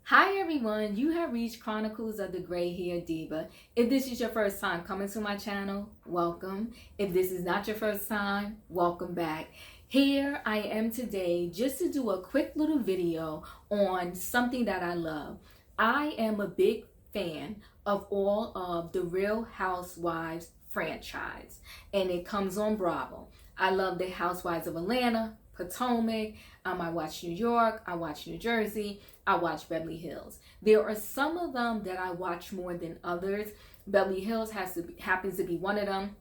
Hi everyone, you have reached Chronicles of the Gray Hair Diva. If this is your first time coming to my channel, welcome. If this is not your first time, welcome back. Here I am today just to do a quick little video on something that I love. I am a big fan of all of the Real Housewives franchise, and it comes on Bravo. I love the Housewives of Atlanta, Potomac, I watch New York, I watch New Jersey, I watch Beverly Hills. There are some of them that I watch more than others. Beverly Hills happens to be one of them.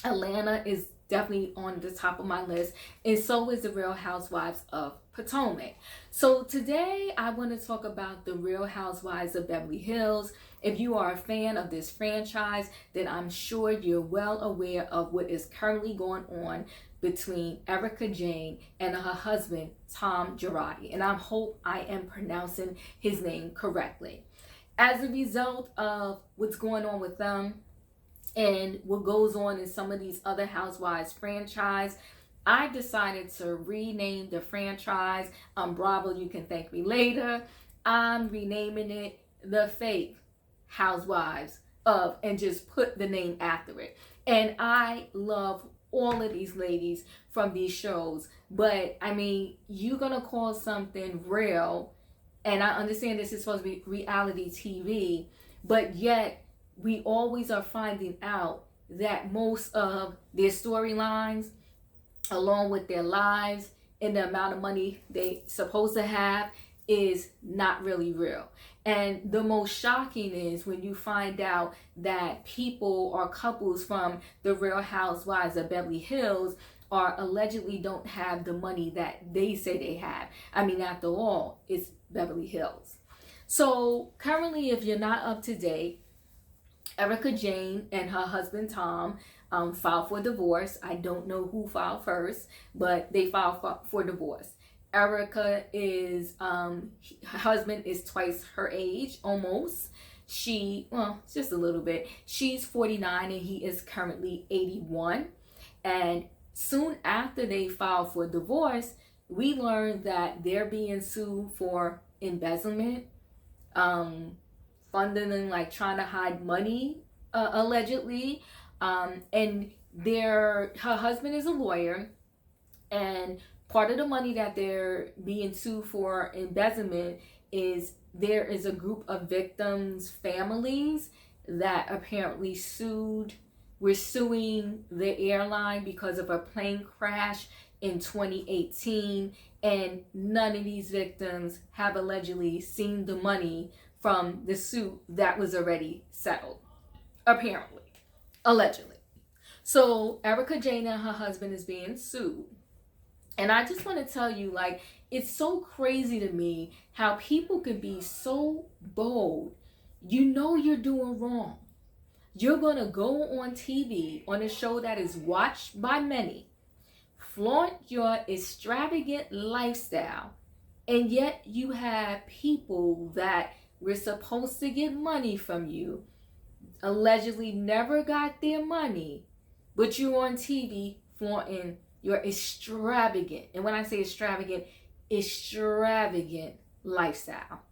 Atlanta is definitely on the top of my list, and so is the Real Housewives of Potomac. So today I want to talk about the Real Housewives of Beverly Hills. If you are a fan of this franchise, then I'm sure you're well aware of what is currently going on between Erika Jayne and her husband, Tom Girardi. And I hope I am pronouncing his name correctly. As a result of what's going on with them and what goes on in some of these other Housewives franchise, I decided to rename the franchise. Bravo, you can thank me later. I'm renaming it The Fake Housewives of, and just put the name after it. And I love all of these ladies from these shows, but I mean, you're gonna call something real, and I understand this is supposed to be reality TV, but yet we always are finding out that most of their storylines, along with their lives and the amount of money they supposed to have, is not really real. And the most shocking is when you find out that people or couples from the Real Housewives of Beverly Hills are allegedly don't have the money that they say they have. I mean, after all, it's Beverly Hills. So currently, if you're not up to date, Erika Jayne and her husband Tom filed for divorce. I don't know who filed first, but they filed for divorce. Erika is, her husband is twice her age, almost. Just a little bit. She's 49 and he is currently 81. And soon after they filed for divorce, we learned that they're being sued for embezzlement, funding and like trying to hide money, allegedly. And her husband is a lawyer, and part of the money that they're being sued for embezzlement is there is a group of victims' families that apparently were suing the airline because of a plane crash in 2018, and none of these victims have allegedly seen the money from the suit that was already settled, apparently, allegedly. So Erika Jayne and her husband is being sued. And I just want to tell you, like, it's so crazy to me how people can be so bold. You know you're doing wrong. You're going to go on TV on a show that is watched by many, flaunt your extravagant lifestyle, and yet you have people that were supposed to get money from you, allegedly never got their money, but you're on TV flaunting your extravagant, and when I say extravagant lifestyle.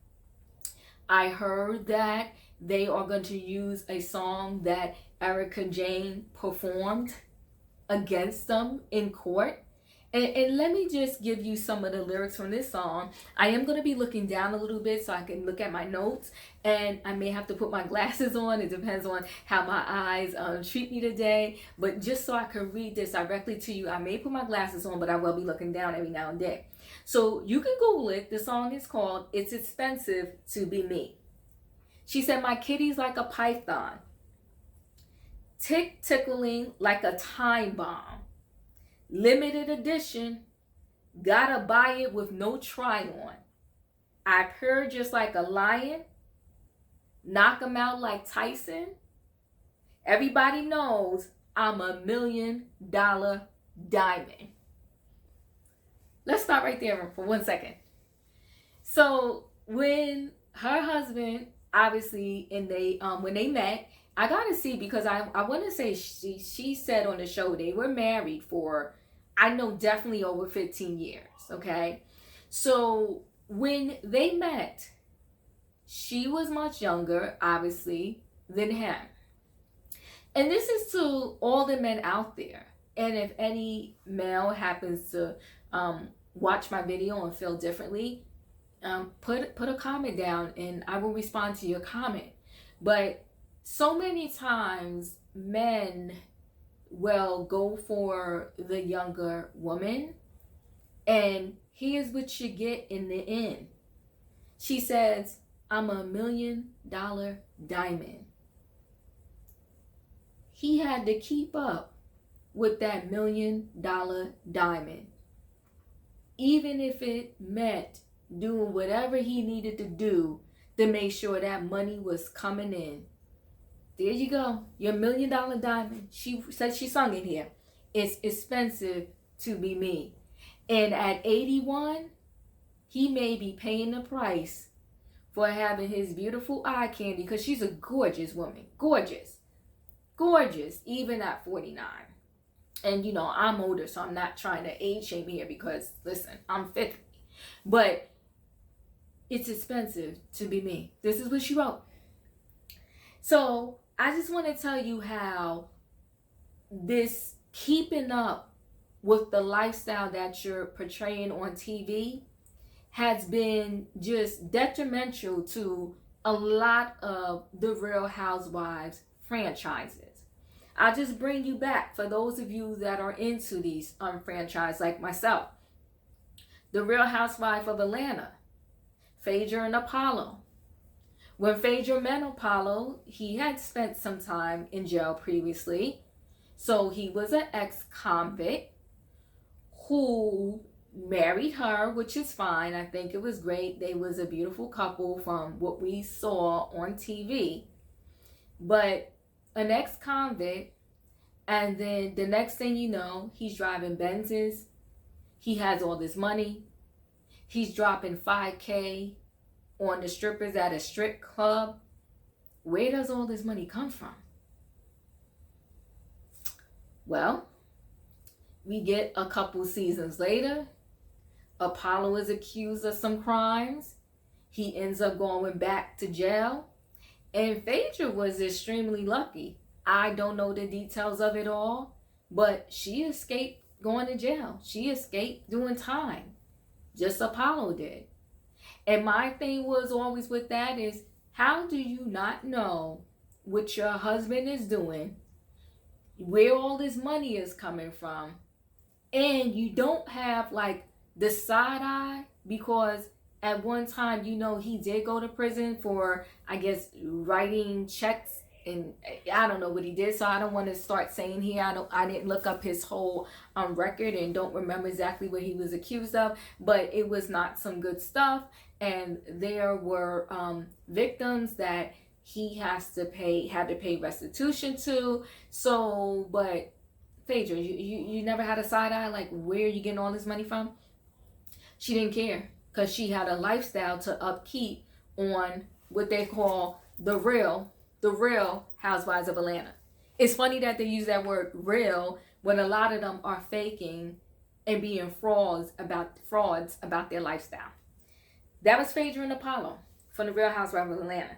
I heard that they are going to use a song that Erika Jayne performed against them in court. And let me just give you some of the lyrics from this song. I am going to be looking down a little bit so I can look at my notes, and I may have to put my glasses on. It depends on how my eyes treat me today. But just so I can read this directly to you, I may put my glasses on, but I will be looking down every now and then. So you can Google it. The song is called "It's Expensive to Be Me." She said, "My kitty's like a python, tickling like a time bomb. Limited edition, gotta buy it with no try on. I purr just like a lion, knock him out like Tyson. Everybody knows I'm $1 million diamond." Let's stop right there for 1 second. So when her husband, obviously, and when they met, I gotta see, because I want to say she said on the show they were married for, I know, definitely over 15 years, okay? So when they met, she was much younger, obviously, than him. And this is to all the men out there. And if any male happens to watch my video and feel differently, put a comment down and I will respond to your comment. But so many times men will go for the younger woman, and here's what you get in the end. She says, I'm $1 million diamond. He had to keep up with that $1 million diamond, even if it meant doing whatever he needed to do to make sure that money was coming in. There you go, your $1 million diamond. She said, she sung it here. It's expensive to be me. And at 81, he may be paying the price for having his beautiful eye candy, because she's a gorgeous woman. Gorgeous. Gorgeous, even at 49. And you know, I'm older, so I'm not trying to age shame here, because listen, I'm 50. But it's expensive to be me. This is what she wrote. So I just want to tell you how this keeping up with the lifestyle that you're portraying on TV has been just detrimental to a lot of the Real Housewives franchises. I'll just bring you back for those of you that are into these franchises like myself. The Real Housewife of Atlanta, Phaedra and Apollo. When Phaedra met Apollo, he had spent some time in jail previously. So he was an ex-convict who married her, which is fine. I think it was great. They was a beautiful couple from what we saw on TV. But an ex-convict, and then the next thing you know, he's driving Benzes. He has all this money. He's dropping $5,000 on the strippers at a strip club. Where does all this money come from? Well, we get a couple seasons later, Apollo is accused of some crimes. He ends up going back to jail. And Phaedra was extremely lucky. I don't know the details of it all, but she escaped going to jail. She escaped doing time. Just Apollo did. And my thing was always with that is, how do you not know what your husband is doing, where all this money is coming from, and you don't have like the side eye? Because at one time, you know, he did go to prison for, I guess, writing checks, and I don't know what he did, so I don't want to start saying here. I didn't look up his whole record and don't remember exactly what he was accused of, but it was not some good stuff. And there were victims that he had to pay restitution to. So, but Phaedra, you never had a side eye, like, where are you getting all this money from? She didn't care, because she had a lifestyle to upkeep on what they call the real Housewives of Atlanta. It's funny that they use that word real when a lot of them are faking and being frauds about their lifestyle. That was Phaedra and Apollo from the Real Housewives of Atlanta.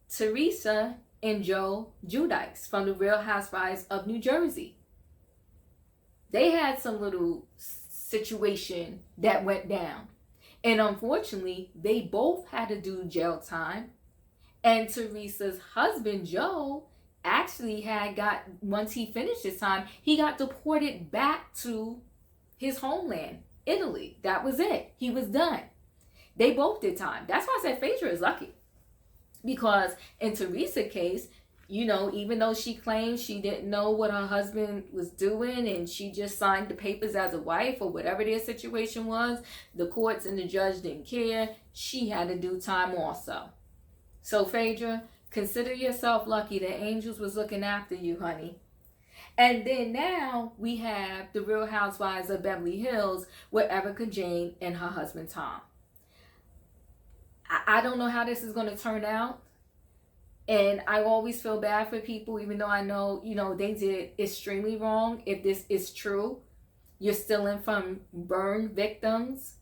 Teresa and Joe Giudice from the Real Housewives of New Jersey. They had some little situation that went down. And unfortunately, they both had to do jail time. And Teresa's husband, Joe, actually once he finished his time, he got deported back to his homeland, Italy. That was it. He was done. They both did time. That's why I said Phaedra is lucky. Because in Teresa's case, you know, even though she claimed she didn't know what her husband was doing and she just signed the papers as a wife or whatever their situation was, the courts and the judge didn't care. She had to do time also. So Phaedra, consider yourself lucky. The angels was looking after you, honey. And then now we have the Real Housewives of Beverly Hills with Erika, Jayne, and her husband Tom. I don't know how this is going to turn out. And I always feel bad for people, even though I know, you know, they did extremely wrong. If this is true, you're stealing from burn victims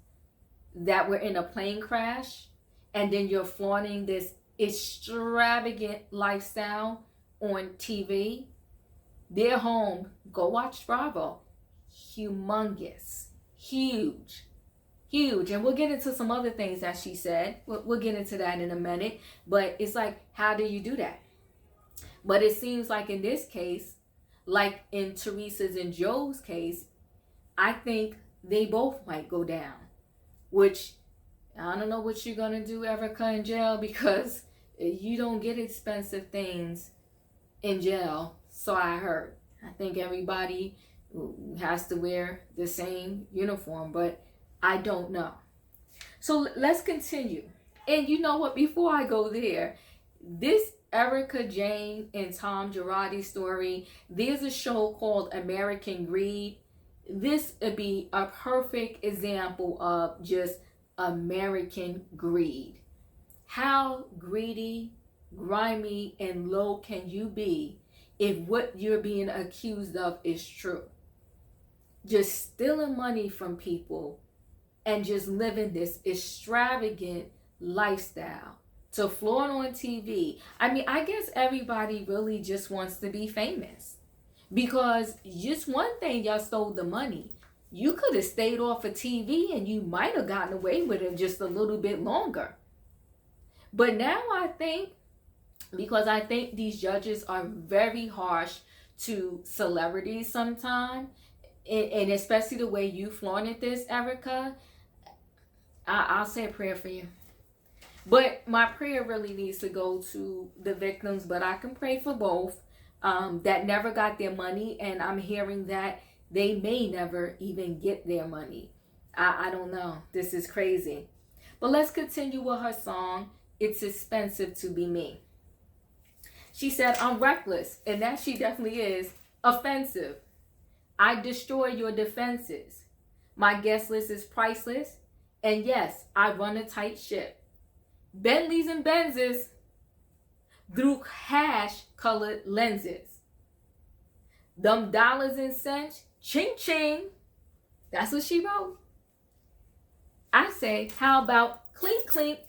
that were in a plane crash. and then you're flaunting this extravagant lifestyle on TV. Their home, go watch Bravo. Humongous. Huge. Huge. And we'll get into some other things that she said. We'll get into that in a minute. But it's like, how do you do that? But it seems like in this case, like in Teresa's and Joe's case, I think they both might go down. Which, I don't know what you're going to do, Erika, in jail, because you don't get expensive things in jail. So I heard. I think everybody has to wear the same uniform, but I don't know. So let's continue. And you know what? Before I go there, this Erika, Jayne, and Tom Girardi story, there's a show called American Greed. This would be a perfect example of just American greed. How greedy, grimy, and low can you be if what you're being accused of is true? Just stealing money from people and just living this extravagant lifestyle to flaunt on TV. I mean, I guess everybody really just wants to be famous. Because just one thing, y'all stole the money. You could have stayed off of TV and you might have gotten away with it just a little bit longer. But now I think, because I think these judges are very harsh to celebrities sometimes, and especially the way you flaunted this, Erika, I'll say a prayer for you. But my prayer really needs to go to the victims, but I can pray for both that never got their money, and I'm hearing that they may never even get their money. I don't know. This is crazy. But let's continue with her song, It's Expensive to Be Me. She said, I'm reckless, and that she definitely is, offensive. I destroy your defenses. My guest list is priceless, and yes, I run a tight ship. Bentleys and Benzes through cash-colored lenses. Them dollars and cents, ching ching. That's what she wrote. I say, how about clink clink?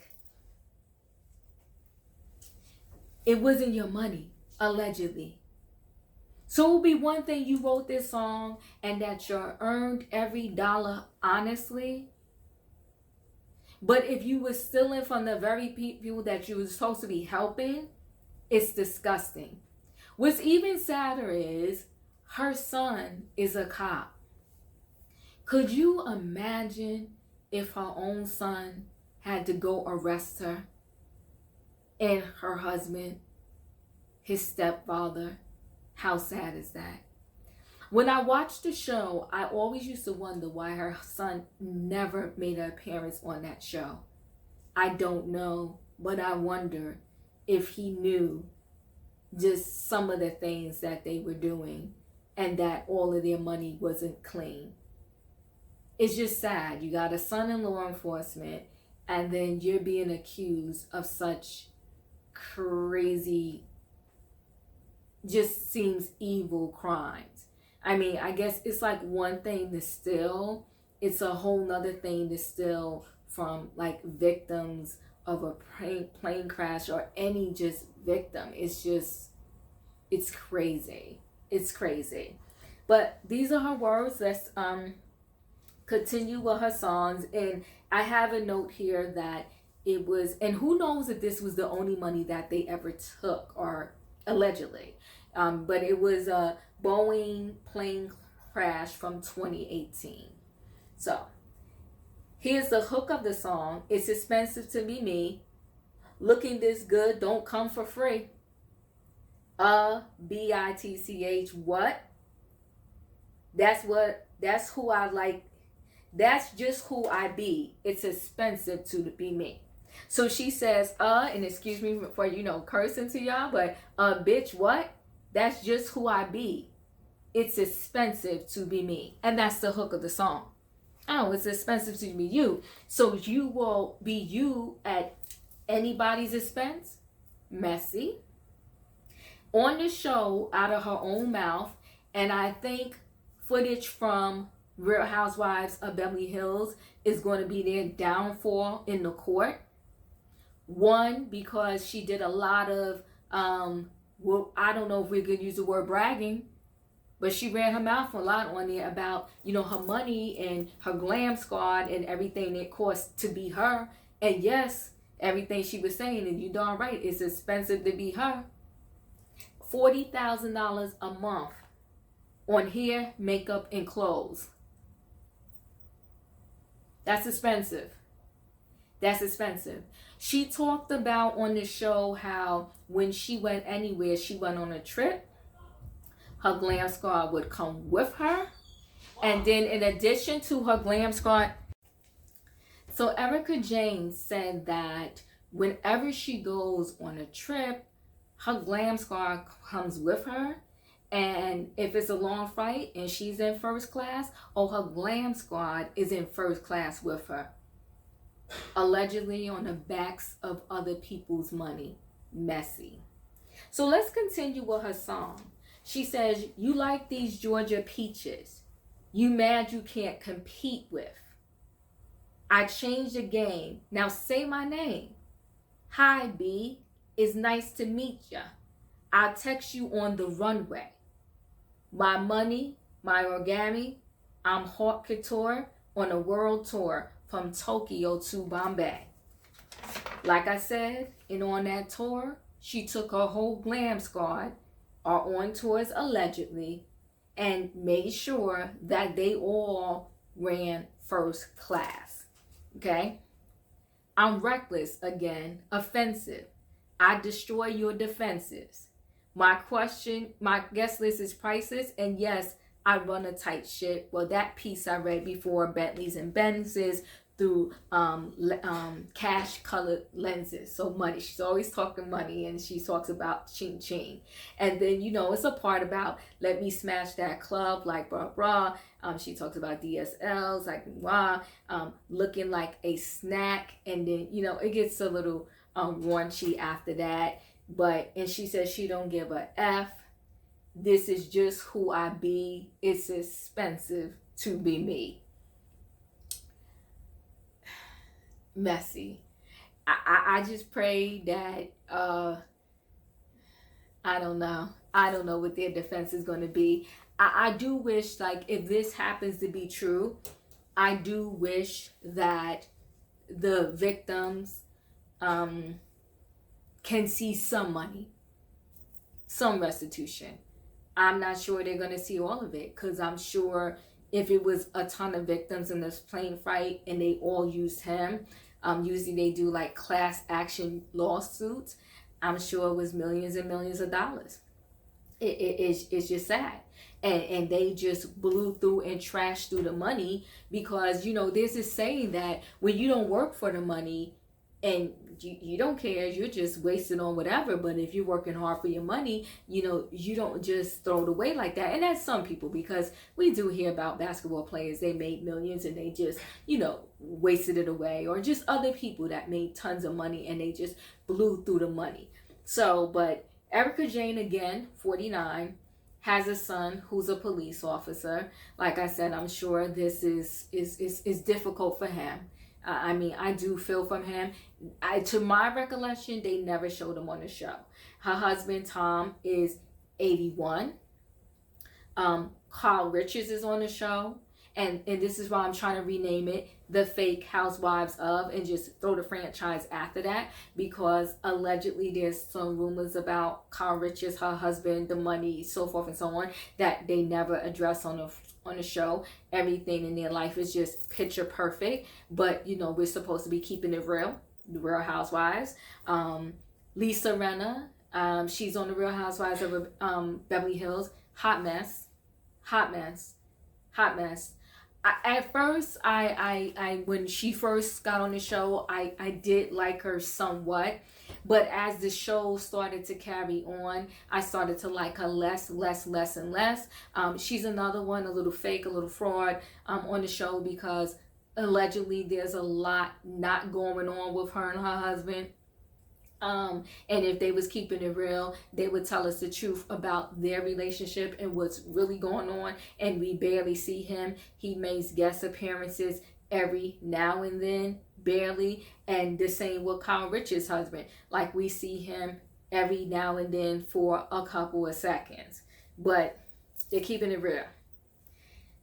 It wasn't your money, allegedly. So it would be one thing you wrote this song and that you earned every dollar honestly. But if you were stealing from the very people that you were supposed to be helping, it's disgusting. What's even sadder is her son is a cop. Could you imagine if her own son had to go arrest her and her husband, his stepfather? How sad is that? When I watched the show, I always used to wonder why her son never made an appearance on that show. I don't know, but I wonder if he knew just some of the things that they were doing and that all of their money wasn't clean. It's just sad. You got a son in law enforcement and then you're being accused of such crazy, just seems evil crimes. I mean, I guess it's like one thing to steal. It's a whole nother thing to steal from like victims of a plane crash or any just victim. It's crazy. It's crazy. But these are her words. Let's continue with her songs. And I have a note here that it was, and who knows if this was the only money that they ever took, or allegedly. But it was a Boeing plane crash from 2018. So here's the hook of the song. It's expensive to be me. Looking this good don't come for free. B-I-T-C-H, what? That's who I like. That's just who I be. It's expensive to be me. So she says, and excuse me for, cursing to y'all, but bitch, what? That's just who I be. It's expensive to be me. And that's the hook of the song. Oh, it's expensive to be you. So you will be you at anybody's expense? Messy. On the show, out of her own mouth, and I think footage from Real Housewives of Beverly Hills is going to be their downfall in the court. One, because she did a lot of, well, I don't know if we could use the word bragging, but she ran her mouth a lot on there about, her money and her glam squad and everything it cost to be her. And yes, everything she was saying, and you darn right, it's expensive to be her. $40,000 a month on hair, makeup, and clothes. That's expensive. That's expensive. She talked about on the show how when she went anywhere, she went on a trip, her glam squad would come with her. And then in addition to her glam squad, so Erika Jayne said that whenever she goes on a trip, her glam squad comes with her. And if it's a long flight and she's in first class, her glam squad is in first class with her. Allegedly on the backs of other people's money. Messy. So let's continue with her song. She says, you like these Georgia peaches. You mad you can't compete with. I changed the game. Now say my name. Hi, B. It's nice to meet ya. I'll text you on the runway. My money, my origami. I'm haute couture on a world tour from Tokyo to Bombay. Like I said, and on that tour, she took her whole glam squad, are on tours allegedly, and made sure that they all ran first class. Okay? I'm reckless again, offensive. I destroy your defenses. My guest list is priceless, and yes, I run a tight ship. Well, that piece I read before, Bentleys and Benzes through cash colored lenses. So money. She's always talking money, and she talks about ching ching. And then, it's a part about let me smash that club like blah blah. She talks about DSLs like looking like a snack, and then it gets a little raunchy after that. And she says she don't give a F. This is just who I be. It's expensive to be me. Messy. I just pray that I don't know what their defense is going to be. I do wish, like, if this happens to be true, I do wish that the victims can see some money, some restitution. I'm not sure they're going to see all of it, because I'm sure if it was a ton of victims in this plane fight and they all used him, usually they do like class action lawsuits. I'm sure it was millions and millions of dollars. It's just sad. And they just blew through and trashed through the money because, there's this saying that when you don't work for the money and you don't care, you're just wasting on whatever. But if you're working hard for your money, you don't just throw it away like that. And that's some people, because we do hear about basketball players, they made millions and they just, wasted it away. Or just other people that made tons of money and they just blew through the money. So, but Erika Jayne, again, 49, has a son who's a police officer. Like I said, I'm sure this is difficult for him. I do feel from him. To my recollection, they never showed him on the show. Her husband, Tom, is 81. Carl Richards is on the show. And this is why I'm trying to rename it The Fake Housewives of, and just throw the franchise after that, because allegedly there's some rumors about Carl Richards, her husband, the money, so forth and so on, that they never address on the show. Everything in their life is just picture perfect, but we're supposed to be keeping it real. The Real Housewives. Lisa Rinna, she's on the Real Housewives of Beverly Hills. Hot mess. At first, I when she first got on the show, I did like her somewhat. But as the show started to carry on, I started to like her less and less. She's another one, a little fake, a little fraud on the show, because allegedly there's a lot not going on with her and her husband. And if they was keeping it real, they would tell us the truth about their relationship and what's really going on. And we barely see him. He makes guest appearances every now and then, barely. And the same with Kyle Richards' husband. Like, we see him every now and then for a couple of seconds. But they're keeping it real.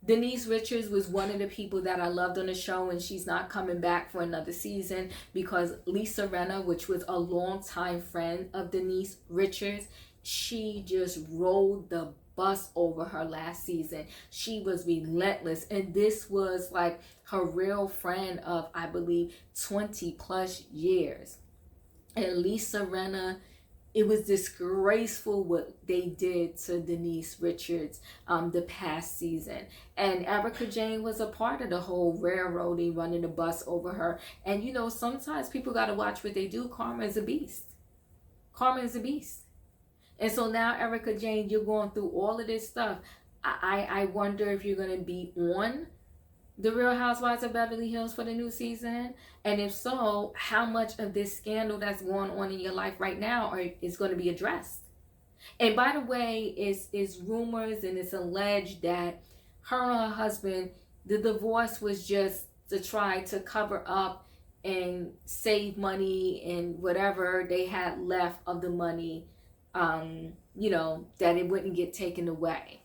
Denise Richards was one of the people that I loved on the show, and she's not coming back for another season because Lisa Rinna, which was a longtime friend of Denise Richards, she just rolled the bus over her last season. She was relentless, and this was like her real friend of, I believe, 20 plus years. And Lisa Rinna, it was disgraceful what they did to Denise Richards the past season. And Erika Jayne was a part of the whole railroading, running the bus over her. And you know, sometimes people got to watch what they do. Karma is a beast. Karma is a beast. And so now, Erika Jayne, you're going through all of this stuff. I wonder if you're going to be on The Real Housewives of Beverly Hills for the new season. And if so, how much of this scandal that's going on in your life right now is going to be addressed? And by the way, it's rumors and it's alleged that her and her husband, the divorce was just to try to cover up and save money and whatever they had left of the money, you know, that it wouldn't get taken away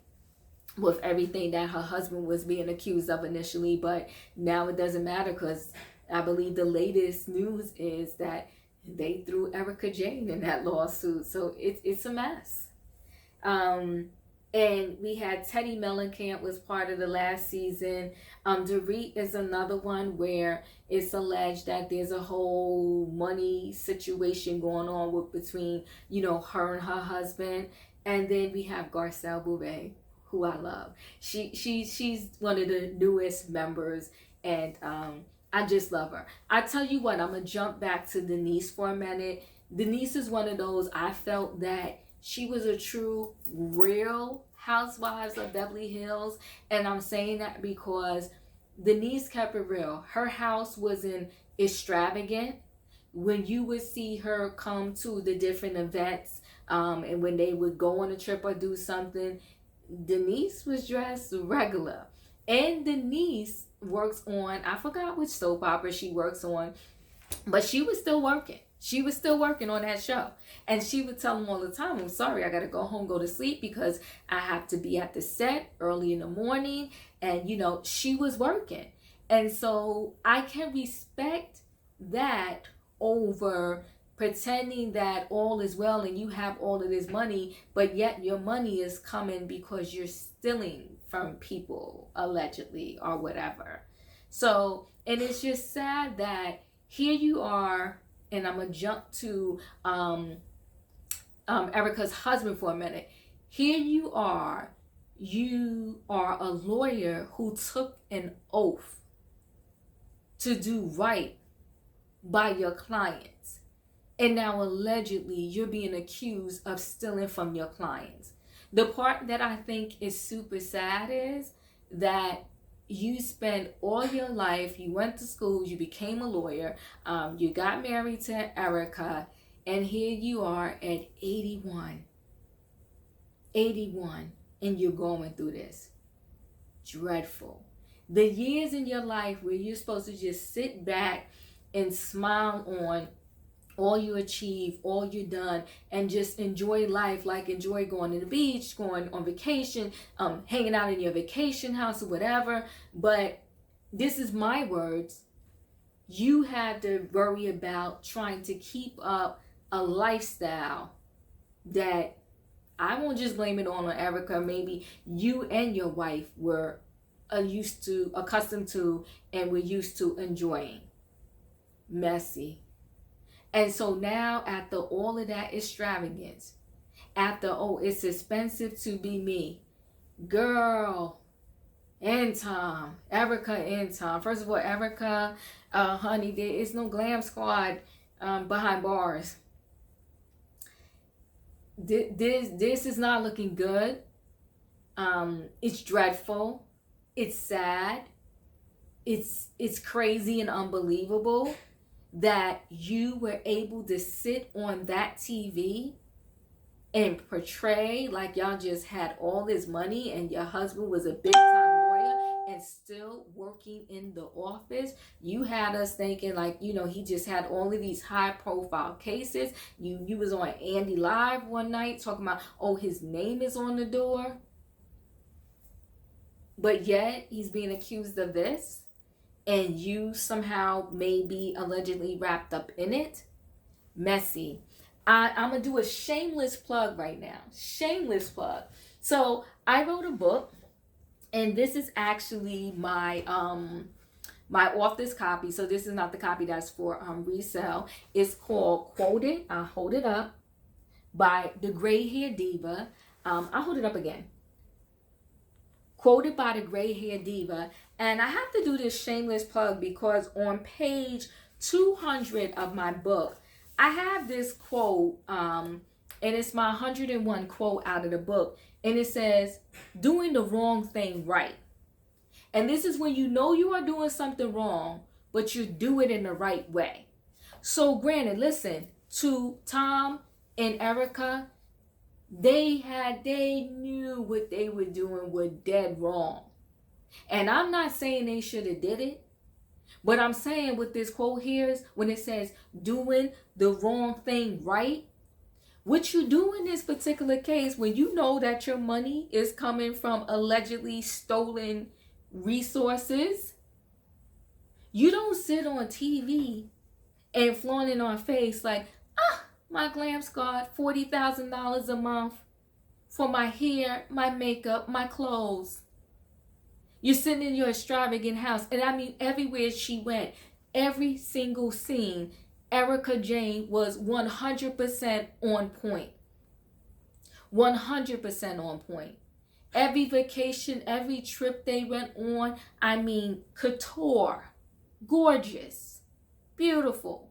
with everything that her husband was being accused of initially. But now it doesn't matter, because I believe the latest news is that they threw Erika Jayne in that lawsuit. So it's a mess. And we had Teddy Mellencamp was part of the last season. Dorit is another one where it's alleged that there's a whole money situation going on between, you know, her and her husband. And then we have Garcelle Boubet, who I love. She's one of the newest members, and I just love her. I tell you what, I'm gonna jump back to Denise for a minute. Denise is one of those, I felt that she was a true, real housewives of Beverly Hills. And I'm saying that because Denise kept it real. Her house wasn't extravagant. When you would see her come to the different events, and when they would go on a trip or do something, Denise was dressed regular. And Denise works on, I forgot which soap opera she works on, but she was still working. She was still working on that show. And she would tell them all the time, I'm sorry, I got to go home, go to sleep, because I have to be at the set early in the morning. And, you know, she was working. And so I can respect that over pretending that all is well and you have all of this money, but yet your money is coming because you're stealing from people, allegedly, or whatever. So, and it's just sad that here you are. And I'm going to jump to Erika's husband for a minute. Here you are a lawyer who took an oath to do right by your clients. And now allegedly you're being accused of stealing from your clients. The part that I think is super sad is that you spent all your life, you went to school, you became a lawyer, you got married to Erika, and here you are at 81, and you're going through this. Dreadful. The years in your life where you're supposed to just sit back and smile on all you achieve, all you done, and just enjoy life, like enjoy going to the beach, going on vacation, hanging out in your vacation house or whatever. But this is my words. You had to worry about trying to keep up a lifestyle that I won't just blame it on Erika. Maybe you and your wife were accustomed to, and were used to enjoying. Messy. And so now, after all of that extravagance, after, oh, it's expensive to be me, girl, and Tom, Erika and Tom. First of all, Erika, honey, there is no glam squad behind bars. This is not looking good. It's dreadful. It's sad. It's crazy and unbelievable that you were able to sit on that TV and portray like y'all just had all this money and your husband was a big time lawyer and still working in the office. You had us thinking like, he just had all of these high profile cases. You was on Andy Live one night talking about, oh, his name is on the door. But yet he's being accused of this, and you somehow may be allegedly wrapped up in it. Messy. I'm going to do a shameless plug right now. Shameless plug. So I wrote a book, and this is actually my author's copy. So this is not the copy that's for resale. It's called Quoted. I'll hold it up, by the Gray Hair Diva. I'll hold it up again. Quoted by the Gray Hair Diva. And I have to do this shameless plug because on page 200 of my book, I have this quote, and it's my 101 quote out of the book. And it says, doing the wrong thing right. And this is when you know you are doing something wrong, but you do it in the right way. So granted, listen, to Tom and Erika, they knew what they were doing was dead wrong. And I'm not saying they should have did it, but I'm saying what this quote here is, when it says doing the wrong thing right, what you do in this particular case, when you know that your money is coming from allegedly stolen resources, you don't sit on TV and flaunt it on face like, my glam squad, $40,000 a month for my hair, my makeup, my clothes. You're sitting in your extravagant house. And I mean, everywhere she went, every single scene, Erika Jayne was 100% on point. 100% on point. Every vacation, every trip they went on, I mean, couture, gorgeous, beautiful.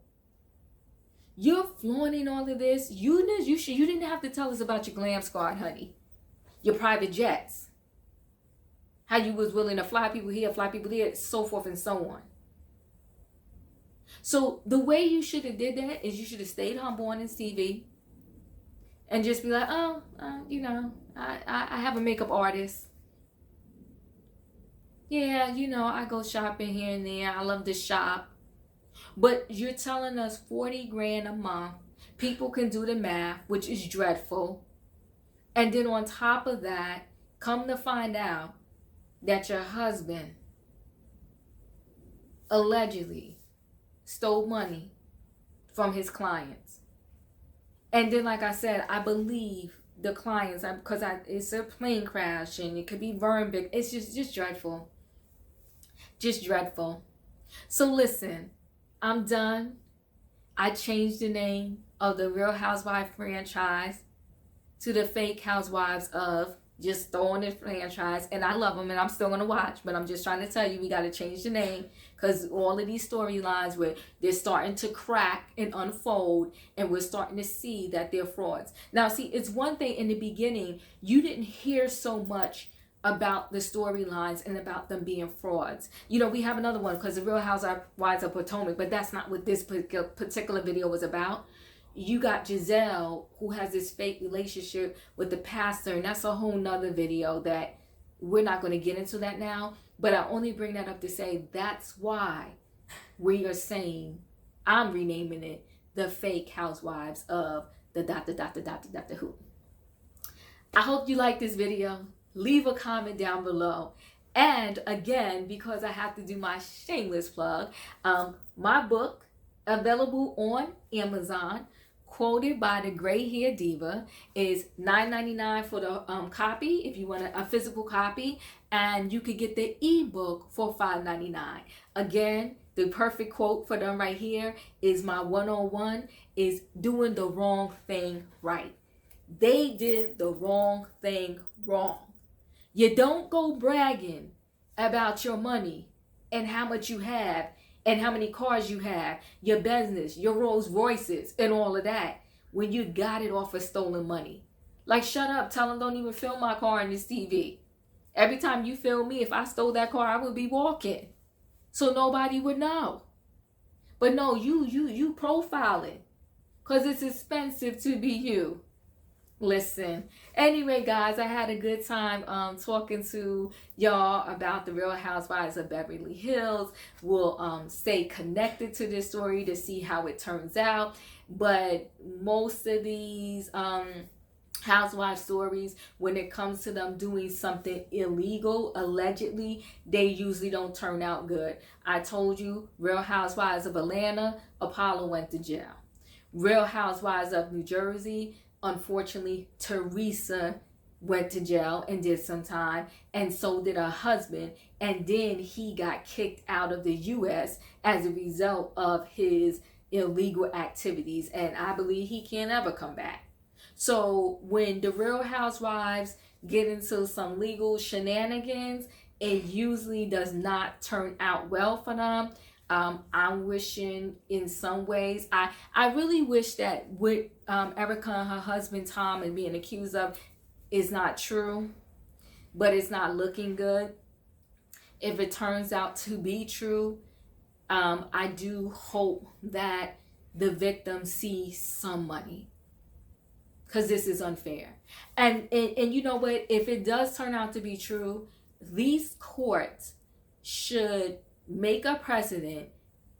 You're flaunting all of this. You didn't have to tell us about your glam squad, honey. Your private jets. How you was willing to fly people here, fly people there, so forth and so on. So the way you should have did that is you should have stayed humble on this TV and just be like, I have a makeup artist. Yeah, I go shopping here and there. I love to shop. But you're telling us 40 grand a month. People can do the math, which is dreadful. And then on top of that, come to find out that your husband allegedly stole money from his clients. And then, like I said, I believe the clients, because it's a plane crash and it could be burn big. It's just dreadful. Just dreadful. So listen. I'm done. I changed the name of the Real Housewife franchise to the Fake Housewives of, just throwing the franchise. And I love them and I'm still going to watch. But I'm just trying to tell you, we got to change the name. Because all of these storylines where they're starting to crack and unfold. And we're starting to see that they're frauds. Now, see, it's one thing in the beginning. You didn't hear so much about the storylines and about them being frauds. We have another one because the Real Housewives of Potomac, but that's not what this particular video was about. You got Giselle, who has this fake relationship with the pastor, and that's a whole nother video that we're not going to get into that now. But I only bring that up to say that's why we are saying, I'm renaming it the Fake Housewives of the ... who. I hope you like this video. Leave a comment down below. And again, because I have to do my shameless plug, my book available on Amazon, Quoted by the Gray Hair Diva, is $9.99 for the copy if you want a physical copy, and you could get the ebook for $5.99. Again, the perfect quote for them right here is my 101 is doing the wrong thing right. They did the wrong thing wrong. You don't go bragging about your money and how much you have and how many cars you have, your business, your Rolls Royces and all of that when you got it off of stolen money. Like, shut up, tell them don't even film my car in this TV. Every time you film me, if I stole that car, I would be walking. So nobody would know. But no, you profiling because it's expensive to be you. Listen. Anyway, guys, I had a good time talking to y'all about the Real Housewives of Beverly Hills. We'll stay connected to this story to see how it turns out. But most of these housewife stories, when it comes to them doing something illegal, allegedly, they usually don't turn out good. I told you, Real Housewives of Atlanta, Apollo went to jail. Real Housewives of New Jersey, unfortunately, Teresa went to jail and did some time, and so did her husband, and then he got kicked out of the U.S. as a result of his illegal activities, and I believe he can't ever come back. So when the Real Housewives get into some legal shenanigans, it usually does not turn out well for them. I'm wishing in some ways, I really wish that what Erika and her husband Tom are being accused of is not true, but it's not looking good. If it turns out to be true, I do hope that the victim sees some money, because this is unfair. And you know what? If it does turn out to be true, these courts should make a precedent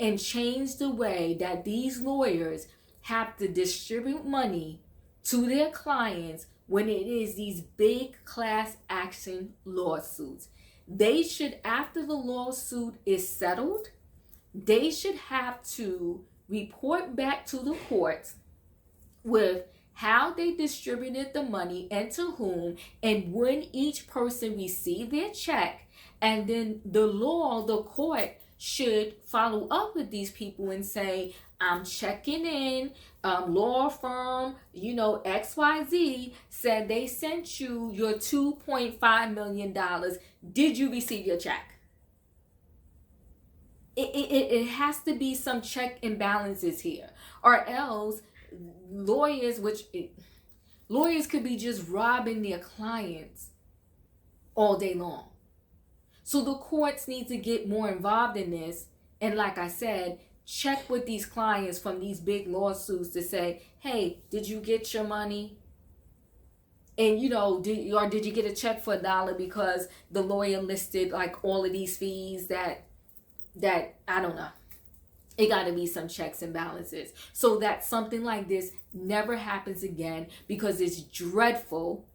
and change the way that these lawyers have to distribute money to their clients when it is these big class action lawsuits. They should, after the lawsuit is settled, they should have to report back to the courts with how they distributed the money and to whom, and when each person received their check. And then the court should follow up with these people and say, I'm checking in, law firm, XYZ said they sent you your $2.5 million. Did you receive your check? It has to be some check and balances here, or else lawyers could be just robbing their clients all day long. So the courts need to get more involved in this. And like I said, check with these clients from these big lawsuits to say, hey, did you get your money? And did you get a check for $1 because the lawyer listed like all of these fees that I don't know. It got to be some checks and balances so that something like this never happens again, because it's dreadful.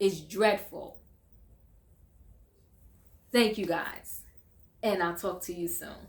It's dreadful. Thank you guys, and I'll talk to you soon.